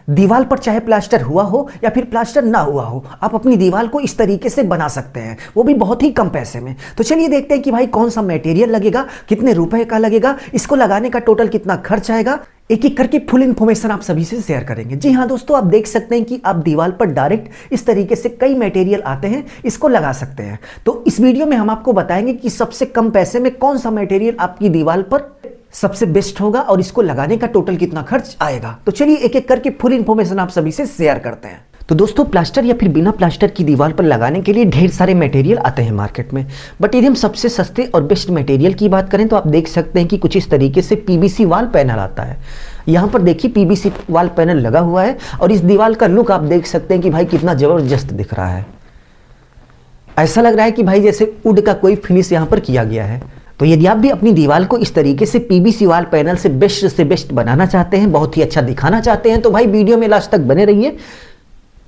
दीवार पर चाहे प्लास्टर हुआ हो या फिर प्लास्टर ना हुआ हो, आप अपनी दीवार को इस तरीके से बना सकते हैं, वो भी बहुत ही कम पैसे में। तो चलिए देखते हैं कि भाई कौन सा मटेरियल लगेगा, कितने रुपए का लगेगा, इसको लगाने का टोटल कितना खर्च आएगा, एक एक करके फुल इन्फॉर्मेशन आप सभी से शेयर करेंगे। जी हाँ दोस्तों, आप देख सकते हैं कि आप दीवार पर डायरेक्ट इस तरीके से कई मटेरियल आते हैं, इसको लगा सकते हैं। तो इस वीडियो में हम आपको बताएंगे कि सबसे कम पैसे में कौन सा मटेरियल आपकी दीवार पर सबसे बेस्ट होगा और इसको लगाने का टोटल कितना खर्च आएगा। तो चलिए एक एक करके फुल इन्फॉर्मेशन आप सभी से शेयर करते हैं। तो दोस्तों, प्लास्टर या फिर बिना प्लास्टर की दीवार पर लगाने के लिए ढेर सारे मटेरियल आते हैं मार्केट में, बट यदि हम सबसे सस्ते और बेस्ट मटेरियल की बात करें तो आप देख सकते हैं कि कुछ इस तरीके से पीवीसी वॉल पैनल आता है। यहाँ पर देखिए पीवीसी वॉल पैनल लगा हुआ है और इस दीवार का लुक आप देख सकते हैं कि भाई कितना जबरदस्त दिख रहा है। ऐसा लग रहा है कि भाई जैसे वुड का कोई फिनिश यहाँ पर किया गया है। तो यदि आप भी अपनी दीवार को इस तरीके से पीवीसी वॉल पैनल से बेस्ट बनाना चाहते हैं, बहुत ही अच्छा दिखाना चाहते हैं, तो भाई वीडियो में लास्ट तक बने रहिए,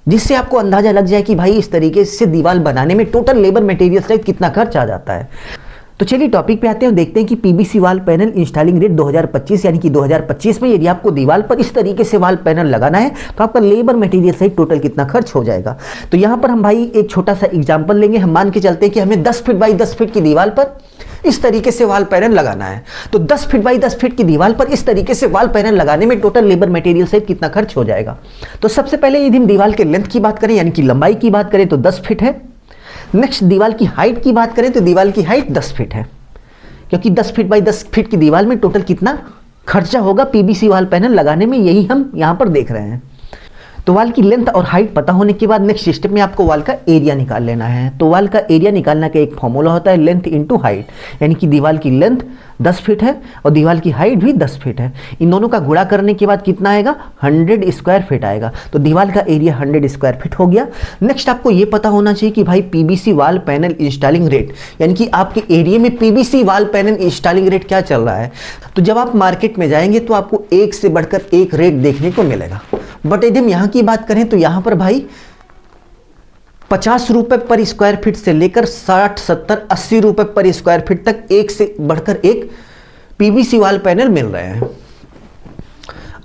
जिससे आपको अंदाजा लग जाए कि भाई इस तरीके से दीवार बनाने में टोटल लेबर मटेरियल सहित कितना खर्च आ जाता है। तो चलिए टॉपिक पे आते हैं और देखते हैं कि PVC wall panel installing rate 2025 यानी कि 2025 में यदि आपको दीवार पर इस तरीके से वॉल पैनल लगाना है तो आपका लेबर मटेरियल सहित टोटल कितना खर्च हो जाएगा। तो यहाँ पर हम भाई एक छोटा सा एग्जाम्पल लेंगे। हम मान के चलते हैं कि हमें 10 फीट बाई 10 फीट की दीवार पर इस तरीके से वॉल पैनल लगाना है। तो 10 फीट बाई 10 फीट की दीवार पर इस तरीके से वॉल पैनल लगाने में टोटल लेबर मटेरियल सहित कितना खर्च हो जाएगा। तो सबसे पहले यदि हम दीवार के लेंथ की बात करें यानी कि लंबाई की बात करें तो 10 फीट है। नेक्स्ट दीवार की हाइट की बात करें तो दीवार की हाइट 10 फीट है, क्योंकि 10 फीट बाई 10 फीट की दीवार में टोटल कितना खर्चा होगा पीवीसी वॉल पैनल लगाने में, यही हम यहाँ पर देख रहे हैं। तो वॉल की लेंथ और हाइट पता होने के बाद नेक्स्ट स्टेप में आपको वॉल का एरिया निकाल लेना है। तो वॉल का एरिया निकालने का एक फॉर्मूला होता है लेंथ इंटू हाइट, यानी कि दीवार की लेंथ 10 फीट है और दीवार की हाइट भी 10 फीट है। इन दोनों का गुणा करने के बाद कितना आएगा, 100 स्क्वायर फीट आएगा। तो दीवार का एरिया 100 स्क्वायर फीट हो गया। नेक्स्ट आपको ये पता होना चाहिए कि भाई PVC wall panel installing rate, यानी कि आपके एरिया में PVC wall panel installing rate क्या चल रहा है। तो जब आप मार्केट में जाएंगे तो आपको एक से बढ़कर एक रेट देखने को मिलेगा, बट यदि हम यहाँ की बात करें तो यहाँ पर भाई 50 रुपए पर स्क्वायर फीट से लेकर 60, 70, 80 रुपए पर स्क्वायर फीट तक एक से बढ़कर एक पीवीसी वॉल पैनल मिल रहे हैं।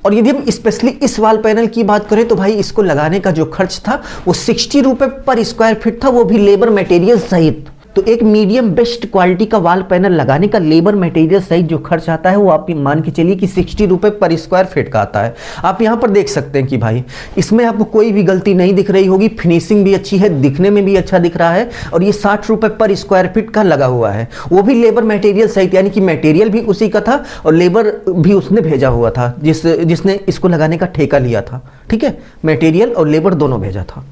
और यदि हम स्पेशली इस वॉल पैनल की बात करें तो भाई इसको लगाने का जो खर्च था वो 60 रुपए पर स्क्वायर फीट था, वो भी लेबर मटेरियल सहित। तो एक मीडियम बेस्ट क्वालिटी का वॉल पैनल लगाने का लेबर मटेरियल सहित जो खर्च आता है वो आप मान के चलिए कि 60 रुपए पर स्क्वायर फीट का आता है। आप यहाँ पर देख सकते हैं कि भाई इसमें आपको कोई भी गलती नहीं दिख रही होगी, फिनिशिंग भी अच्छी है, दिखने में भी अच्छा दिख रहा है। और ये 60 रुपए पर स्क्वायर फीट का लगा हुआ है, वो भी लेबर मटेरियल सहित, यानी कि मटेरियल भी उसी का था और लेबर भी उसने भेजा हुआ था जिसने इसको लगाने का ठेका लिया था। ठीक है, मटेरियल और लेबर दोनों भेजा था।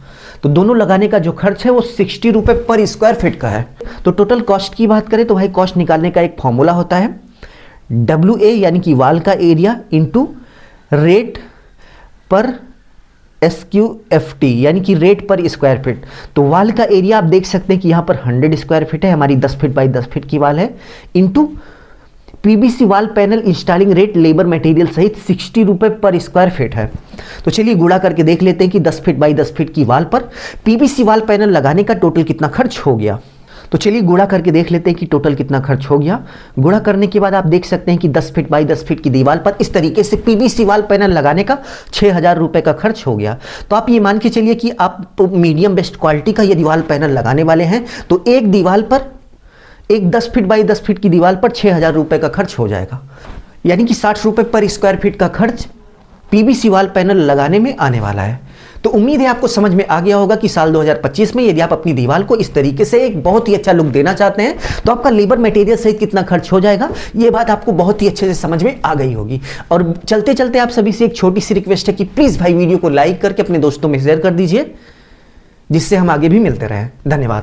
तो दोनों लगाने का जो खर्च है वो 60 रुपए पर स्क्वायर फीट का है। तो टोटल कॉस्ट की बात करें तो भाई कॉस्ट निकालने का एक फॉर्मूला होता है WA यानी कि वॉल का एरिया इंटू रेट पर SQFT यानी कि रेट पर स्क्वायर फीट। तो वॉल का एरिया आप देख सकते हैं कि यहाँ पर 100 स्क्वायर फीट है, हमारी 10 फीट बाई 10 फीट की वॉल है, into PVC wall panel installing rate labour material सहित 60 रुपए पर स्क्वायर फीट है। तो चलिए गुणा करके देख लेते हैं कि 10 फीट बाई 10 फीट की वॉल पर पीवीसी वॉल पैनल लगाने का टोटल कितना खर्च हो गया। तो चलिए गुणा करके देख लेते हैं कि टोटल कितना खर्च हो गया। गुणा करने के बाद आप देख सकते हैं कि 10 फीट बाई 10 फीट की दीवार पर इस तरीके से पीवीसी वॉल पैनल लगाने का 6000 रुपए का खर्च हो गया। तो आप ये मान के चलिए कि आप मीडियम बेस्ट क्वालिटी का यदि वॉल पैनल लगाने वाले हैं तो एक दीवार पर, एक 10 फीट बाई 10 फीट की दीवार पर 6000 रुपए का खर्च हो जाएगा, यानी कि 60 रुपए पर स्क्वायर फीट का खर्च पीवीसी वॉल पैनल लगाने में आने वाला है। तो उम्मीद है आपको समझ में आ गया होगा कि साल 2025 में यदि आप अपनी दीवार को इस तरीके से एक बहुत ही अच्छा लुक देना चाहते हैं तो आपका लेबर मटेरियल सहित कितना खर्च हो जाएगा, ये बात आपको बहुत ही अच्छे से समझ में आ गई होगी। और चलते चलते आप सभी से एक छोटी सी रिक्वेस्ट है कि प्लीज भाई वीडियो को लाइक करके अपने दोस्तों में शेयर कर दीजिए, जिससे हम आगे भी मिलते रहें। धन्यवाद।